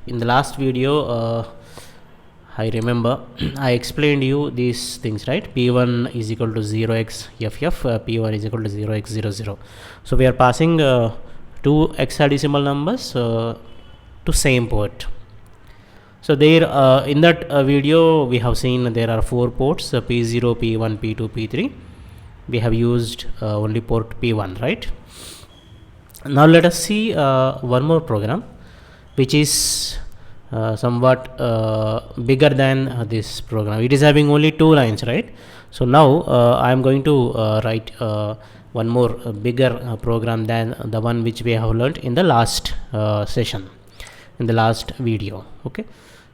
in the last video, I remember I explained you these things, right? P1 is equal to 0x ff, P1 is equal to 0x 00. So we are passing two hexadecimal numbers to same port. So there in that video we have seen there are 4 ports, P0, P1, P2, P3. We have used only port P1, right? Now let us see one more program which is somewhat bigger than this program. It is having only 2 lines, right? So now I am going to write one more bigger program than the one which we have learned in the last session, in the last video. Okay,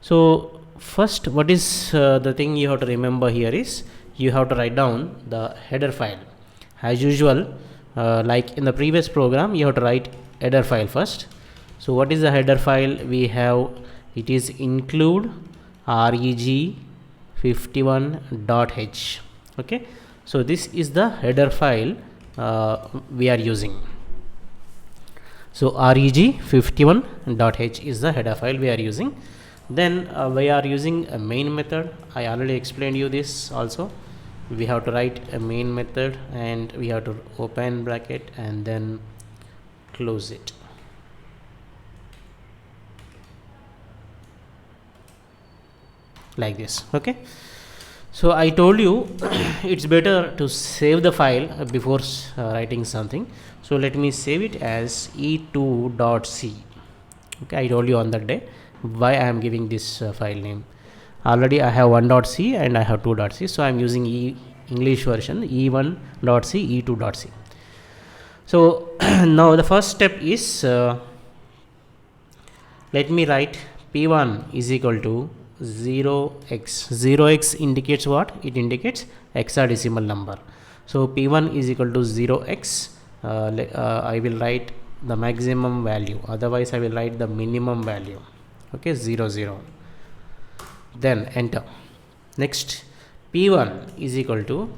so first, what is the thing you have to remember here is you have to write down the header file. As usual, like in the previous program, you have to write header file first. So what is the header file? We have, it is include reg51.h. okay, so this is the header file we are using. So reg51.h is the header file we are using. Then we are using a main method. I already explained you this also. We have to write a main method and we have to open bracket and then close it. Like this. Okay, so I told you it's better to save the file before writing something. So let me save it as e2.c. okay, I told you on that day why I am giving this file name. Already I have 1.c and I have 2.c, so I am using English version e1.c, e2.c. so now the first step is let me write p1 is equal to 0x. 0x indicates what? It indicates hexadecimal number. So p1 is equal to 0x. I will write the maximum value, otherwise I will write the minimum value. Okay, 00. Then enter. Next, p1 is equal to,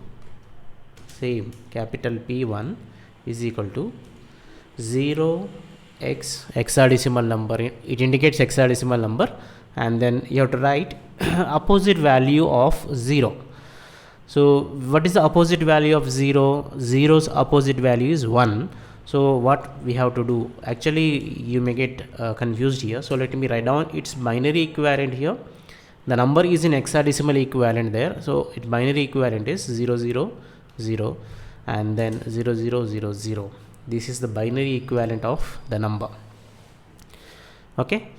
same, capital P1 is equal to 0x hexadecimal number. It indicates hexadecimal number, and then you have to write opposite value of 0. So what is the opposite value of 0? 0's opposite value is 1. So what we have to do, actually you may get confused here. So let me write down its binary equivalent here. The number is in hexadecimal equivalent there. So its binary equivalent is 000 and then 0000. This is the binary equivalent of the number. Okay.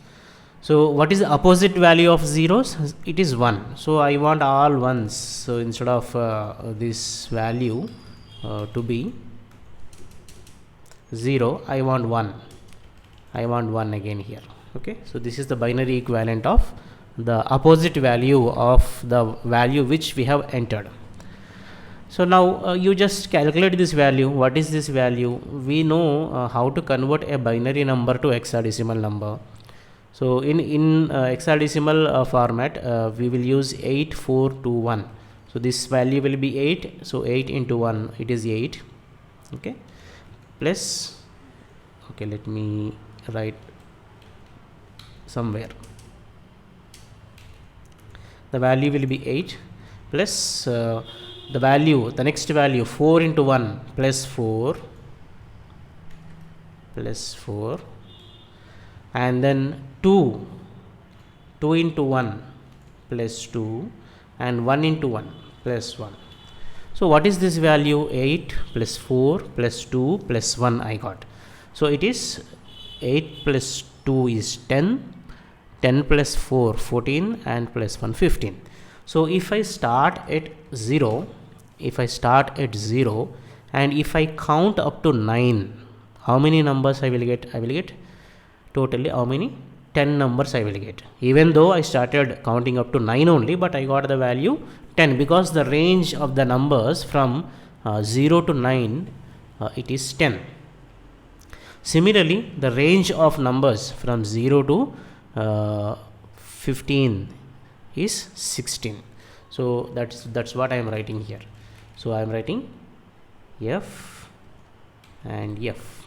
So what is the opposite value of zeros? It is 1. So I want all ones. So instead of this value to be 0, I want 1. I want 1 again here. Okay. So this is the binary equivalent of the opposite value of the value which we have entered. So now you just calculate this value. What is this value? We know how to convert a binary number to hexadecimal number. So in hexadecimal format, we will use 8421. So this value will be 8. So 8 into 1, it is 8. Okay, plus, okay, let me write somewhere. The value will be 8 plus the value, the next value, 4 into 1 plus 4 and then 2 into 1 plus 2 and 1 into 1 plus 1. So what is this value? 8 plus 4 plus 2 plus 1 I got. So it is 8 plus 2 is 10, 10 plus 4 14 and plus 1 15. So if I start at 0, and if I count up to 9, how many numbers I will get? I will get totally how many? 10 numbers I will get. Even though I started counting up to 9 only, but I got the value 10 because the range of the numbers from 0 to 9 it is 10. Similarly, the range of numbers from 0 to 15 is 16. So that's what I am writing here. So I am writing F and F.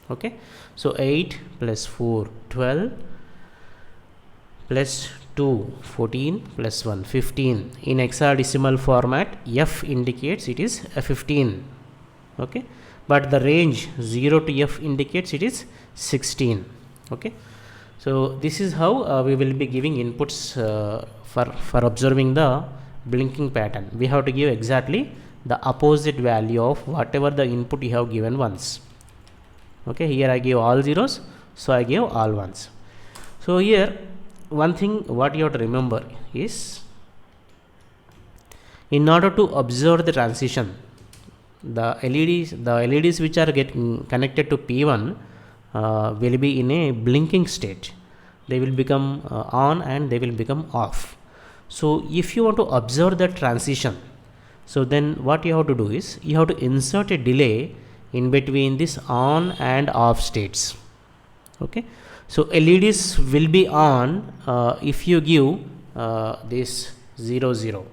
Okay, so 8 plus 4 12 plus 2, 14 plus 1, 15. In hexadecimal format, F indicates it is a 15. Okay, but the range 0 to F indicates it is 16. Okay, so this is how we will be giving inputs for observing the blinking pattern. We have to give exactly the opposite value of whatever the input you have given once. Okay, here I give all zeros, so I give all ones. So here one thing what you have to remember is, in order to observe the transition, the LEDs which are getting connected to P1 will be in a blinking state. They will become on and they will become off. So if you want to observe the transition, so then what you have to do is, you have to insert a delay in between this on and off states. Okay, so LEDs will be on if you give this 0 0.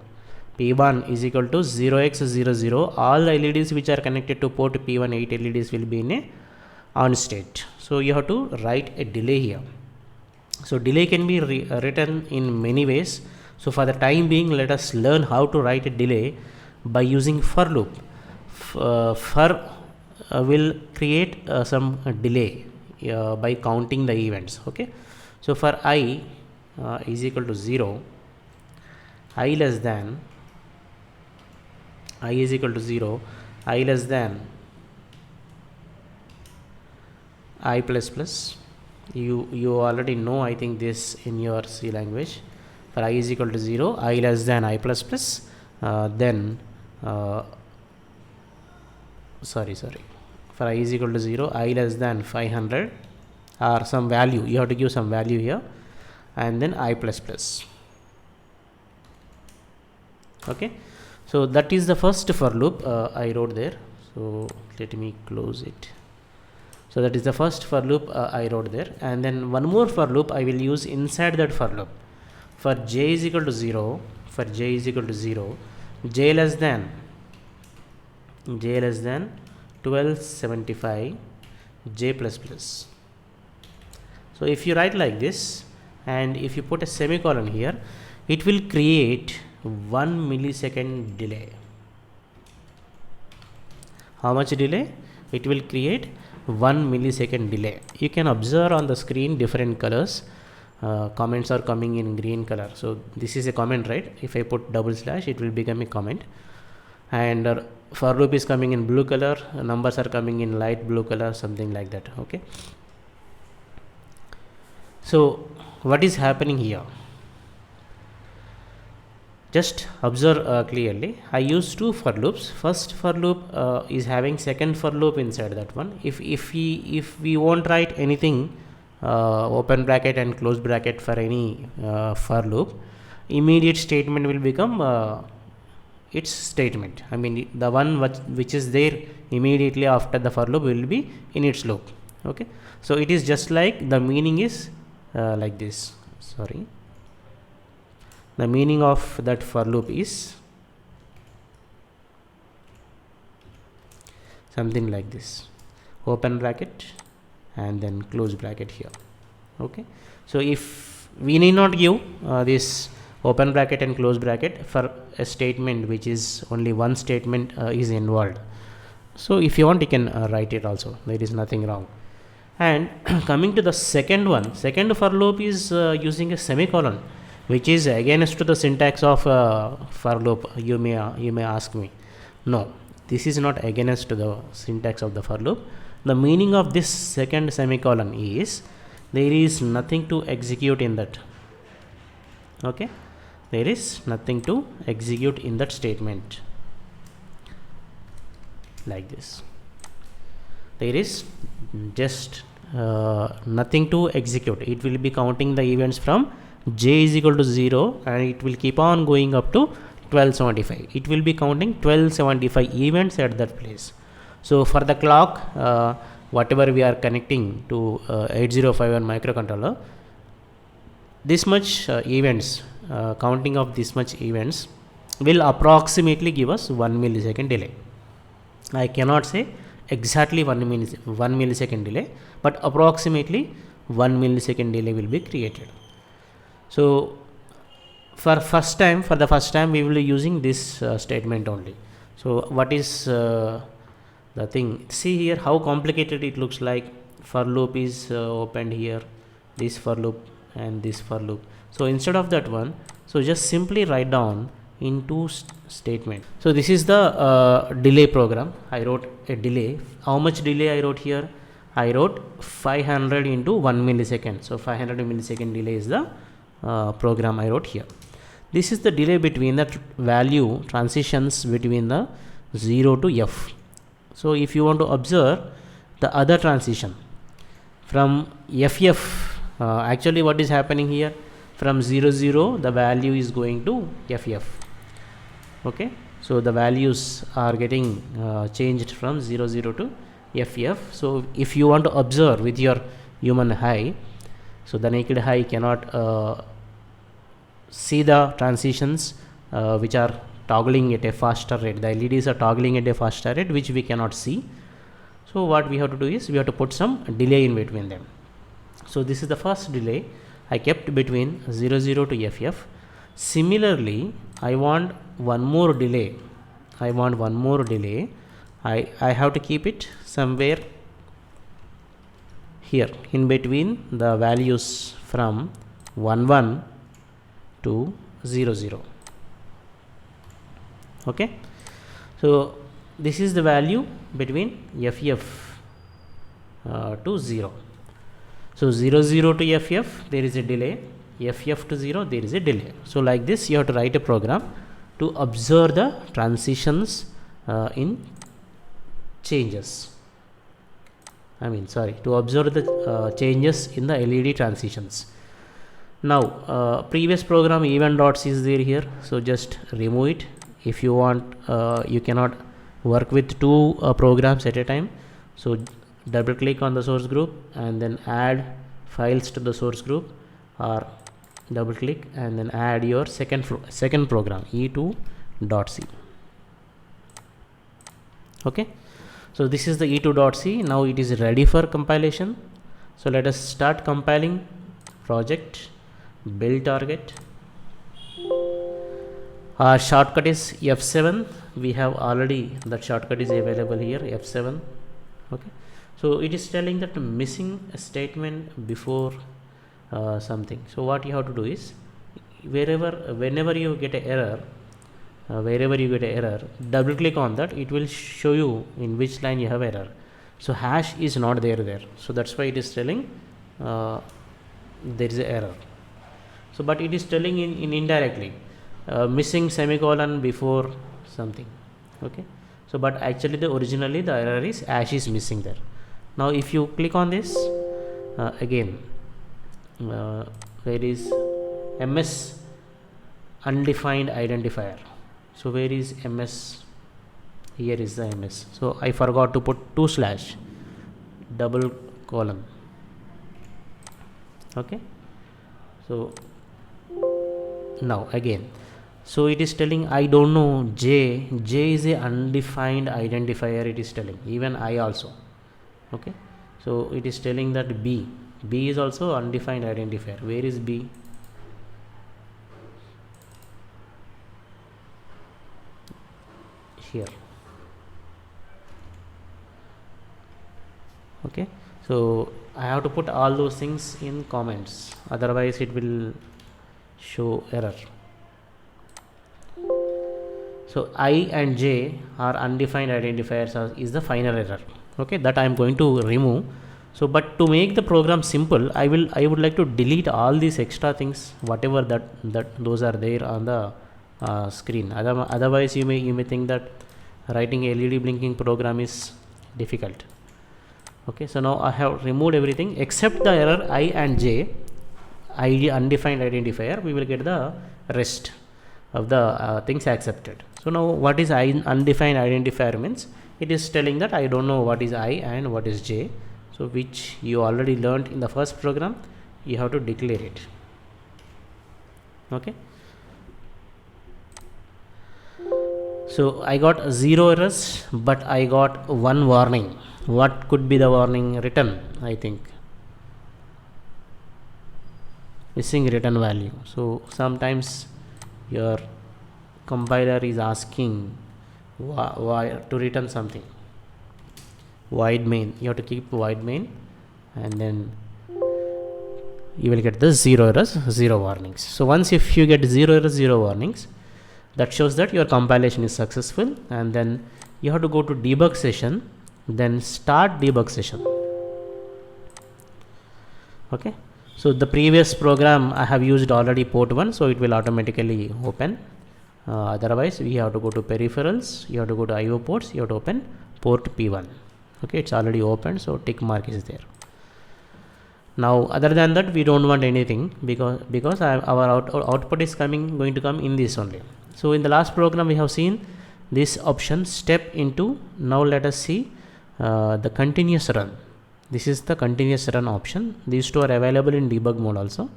P1 is equal to 0x00. All the LEDs which are connected to port P1, 8 LEDs will be in a on state. So you have to write a delay here. So delay can be written in many ways. So for the time being, let us learn how to write a delay by using for loop. For will create some delay by counting the events. Okay, so for I is equal to 0, I less than, I is equal to 0, I less than I plus plus. You already know, I think, this in your C language. For I is equal to 0, I less than I plus plus, then for I is equal to 0, I less than 500 or some value. You have to give some value here, and then I plus plus. Okay, so that is the first for loop I wrote there. So let me close it. So that is the first for loop I wrote there, and then one more for loop I will use inside that for loop. For j is equal to 0, for j is equal to 0, j less than 1275, j plus plus. So if you write like this, and if you put a semicolon here, it will create 1 millisecond delay. How much delay? It will create 1 millisecond delay. You can observe on the screen different colors. Comments are coming in green color. So this is a comment, right? If I put double slash, it will become a comment. And for loop is coming in blue color, numbers are coming in light blue color, something like that. Okay, so what is happening here? Just observe clearly. I use two for loops. First for loop is having second for loop inside that one. If we won't write anything, open bracket and close bracket for any for loop, immediate statement will become its statement. I mean, the one which is there immediately after the for loop will be in its loop. Okay, so it is just like, the meaning is like this. Sorry, the meaning of that for loop is something like this: open bracket and then close bracket here. Okay, so if we need not give this open bracket and close bracket for a statement which is only one statement is involved. So if you want, you can write it also, there is nothing wrong. And coming to the second one, second for loop is using a semicolon, which is against to the syntax of for loop. You may ask me, no, this is not against to the syntax of the for loop. The meaning of this second semicolon is, there is nothing to execute in that. Okay, there is nothing to execute in that statement, like this. There is just nothing to execute. It will be counting the events from j is equal to 0, and it will keep on going up to 1275. It will be counting 1275 events at that place. So for the clock, whatever we are connecting to 8051 microcontroller, this much events, counting of this much events will approximately give us 1 millisecond delay. I cannot say exactly 1 millisecond delay, but approximately 1 millisecond delay will be created. So for the first time we will be using this statement only. So what is the thing, see here how complicated it looks like. For loop is opened here, this for loop and this for loop. So instead of that one, so just simply write down in two statement. So this is the delay program. I wrote a delay. How much delay I wrote here? I wrote 500 into 1 millisecond. So 500 millisecond delay is the program I wrote here. This is the delay between the value transitions between the 0 to f. So if you want to observe the other transition from ff, actually what is happening here, from 0 0 the value is going to ff. Okay, so the values are getting changed from 0 0 to ff. So if you want to observe with your human eye, so the naked eye cannot see the transitions which are toggling at a faster rate. The LEDs are toggling at a faster rate which we cannot see. So what we have to do is we have to put some delay in between them. So this is the first delay I kept between 0 0 to ff. Similarly, I want one more delay. I have to keep it somewhere here in between the values from 1 1 to 0 0. Okay, so this is the value between ff to 0. So 0 0 to ff there is a delay, ff to 0 there is a delay. So like this you have to write a program to observe the transitions in changes. To observe the changes in the LED transitions. Now previous program event dots is there here, so just remove it. If you want, you cannot work with two programs at a time. So double click on the source group and then add files to the source group, or double click and then add your second program e2.c. Okay, so this is the e2.c. now it is ready for compilation. So let us start compiling. Project, build target. Our shortcut is F7. We have already, that shortcut is available here, F7. Okay, so it is telling that missing a statement before something. So what you have to do is, whenever you get an error, double click on that, it will show you in which line you have error. So hash is not there, so that's why it is telling there is an error. So but it is telling in indirectly, missing semicolon before something. Okay, so but actually originally the error is hash is missing there. Now if you click on this again, there is ms undefined identifier. So where is ms? Here is the ms. So I forgot to put 2/ double colon. Okay, so now again, so it is telling I don't know j is a undefined identifier. It is telling even I also. Okay, so it is telling that b is also undefined identifier. Where is b? Here. Okay, so I have to put all those things in comments, otherwise it will show error. So I and j are undefined identifiers is the final error. Okay, that I am going to remove. So but to make the program simple, I would like to delete all these extra things, whatever that those are there on the screen. Otherwise you may think that writing a LED blinking program is difficult. Okay, so now I have removed everything except the error I and j, undefined identifier. We will get the rest of the things accepted. So now what is undefined identifier means? It is telling that I don't know what is I and what is j. So which you already learned in the first program, you have to declare it. Okay, so I got 0 errors, but I got 1 warning. What could be the warning written? I think missing return value. So sometimes your compiler is asking why to return something. Void main, you have to keep void main, and then you will get the 0 errors, 0 warnings. So once if you get 0 errors, 0 warnings, that shows that your compilation is successful, and then you have to go to debug session, then start debug session. Okay, so the previous program I have used already port 1, so it will automatically open. Otherwise we have to go to peripherals, you have to go to IO ports, you have to open port P1. Okay, it's already opened, so tick mark is there. Now other than that we don't want anything, because our output is going to come in this only. So in the last program we have seen this option step into. Now let us see the continuous run. This is the continuous run option. These two are available in debug mode also.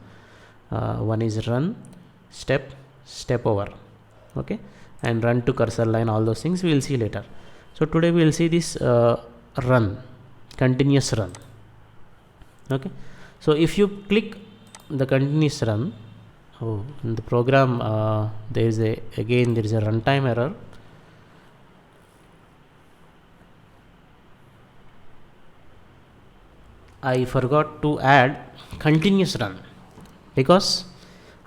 One is run, step over, okay, and run to cursor line. All those things we will see later. So today we will see this run, continuous run. Okay, so if you click the continuous run, in the program there is a runtime error. I forgot to add continuous run, because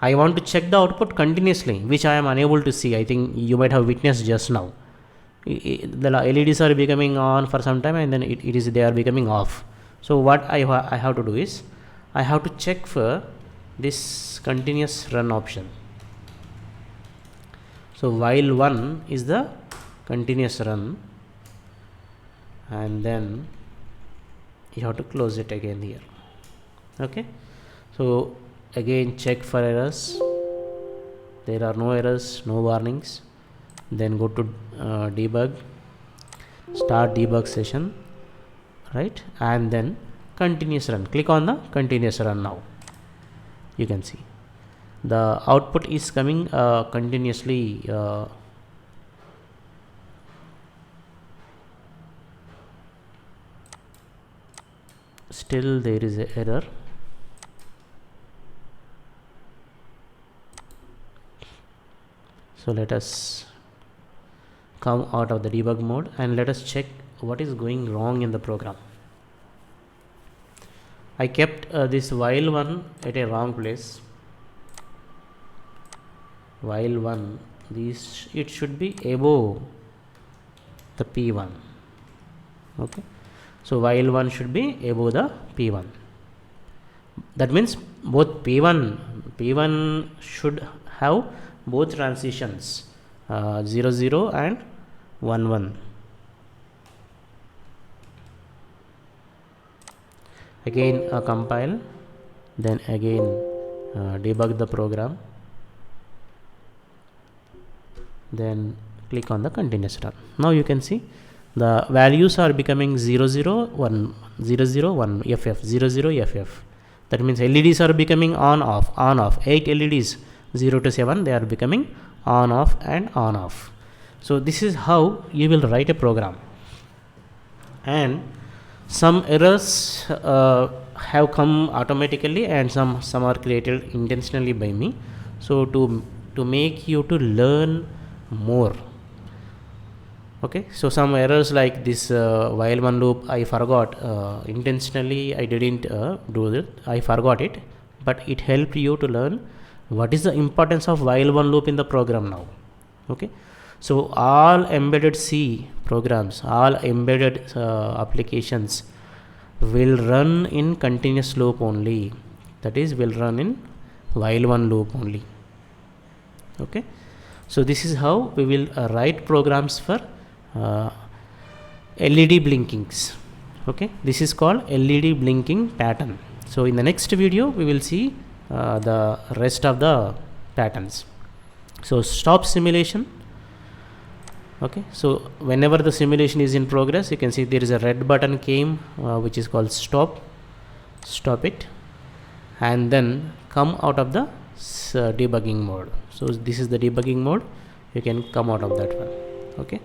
I want to check the output continuously, which I am unable to see. I think you might have witnessed just now. The LEDs are becoming on for some time, and then they are becoming off. So what I have to do is I have to check for this continuous run option. So while 1 is the continuous run, and then you have to close it again here. Okay, so again check for errors. There are no errors, no warnings. Then go to debug, start debug session, right, and then continuous run. Click on the continuous run. Now you can see the output is coming continuously. Still there is an error. So let us come out of the debug mode and let us check what is going wrong in the program. I kept this while 1 at a wrong place. While 1, it should be above the P1. Okay, so while 1 should be above the P1. That means both P1 should have both transitions 0 0 and 1 1. Again compile, then again debug the program, then click on the continuous run. Now you can see the values are becoming 0 0 1 0 0 1 FF 0 0 FF. That means LEDs are becoming on off. 8 LEDs 0 to 7, they are becoming on off and on off. So this is how you will write a program. And some errors have come automatically, and some are created intentionally by me. So to make you to learn more. Okay, so some errors like this while 1 loop, I forgot intentionally. I didn't do it. I forgot it, but it helped you to learn what is the importance of while 1 loop in the program now. Okay, so all embedded C programs, all embedded applications will run in continuous loop only. That is, will run in while 1 loop only. Okay, so this is how we will write programs for LED blinkings. Okay, this is called LED blinking pattern. So in the next video we will see the rest of the patterns. So stop simulation. Okay, so whenever the simulation is in progress, you can see there is a red button came which is called stop it, and then come out of the debugging mode. So this is the debugging mode. You can come out of that one. Okay,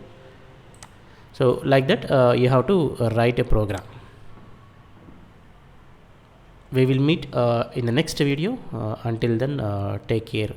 so like that you have to write a program. we will meet in the next video. Until then, take care.